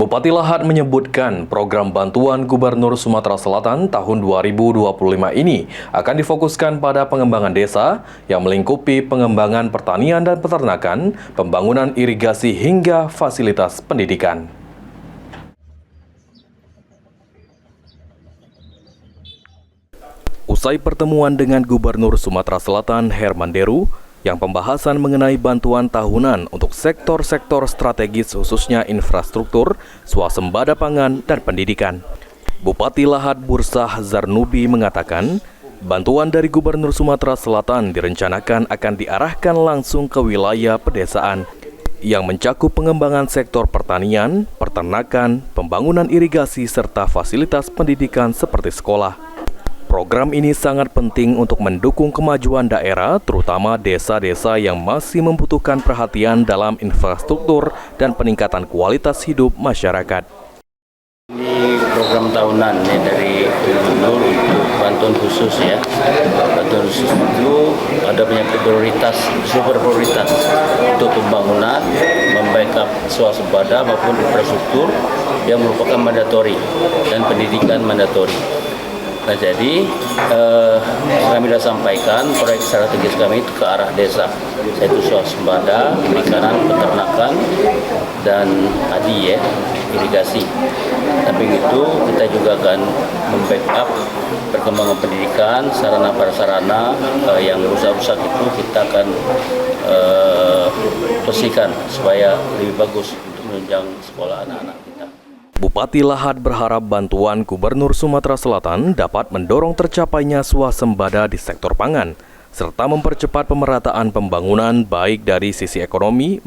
Bupati Lahad menyebutkan program bantuan Gubernur Sumatera Selatan tahun 2025 ini akan difokuskan pada pengembangan desa yang melingkupi pengembangan pertanian dan peternakan, pembangunan irigasi hingga fasilitas pendidikan. Usai pertemuan dengan Gubernur Sumatera Selatan Herman Deru, yang pembahasan mengenai bantuan tahunan untuk sektor-sektor strategis khususnya infrastruktur, swasembada pangan, dan pendidikan. Bupati Lahad Bursah Zarnubi mengatakan, bantuan dari Gubernur Sumatera Selatan direncanakan akan diarahkan langsung ke wilayah pedesaan yang mencakup pengembangan sektor pertanian, peternakan, pembangunan irigasi, serta fasilitas pendidikan seperti sekolah. Program ini sangat penting untuk mendukung kemajuan daerah, terutama desa-desa yang masih membutuhkan perhatian dalam infrastruktur dan peningkatan kualitas hidup masyarakat. Ini program tahunan ya, dari Gubernur untuk bantuan khusus ya. Bantuan khusus itu ada banyak prioritas, super prioritas untuk pembangunan, membackup swasembada maupun infrastruktur yang merupakan mandatori dan pendidikan mandatori. Nah, jadi kami sudah sampaikan proyek strategis kami itu ke arah desa, yaitu swasembada, perikanan, peternakan, dan padi ya, irigasi. Tapi itu kita juga akan membackup perkembangan pendidikan, sarana prasarana yang rusak-rusak itu kita akan bersihkan supaya lebih bagus untuk menunjang sekolah anak-anak kita. Bupati Lahad berharap bantuan Gubernur Sumatera Selatan dapat mendorong tercapainya swasembada di sektor pangan, serta mempercepat pemerataan pembangunan baik dari sisi ekonomi maupun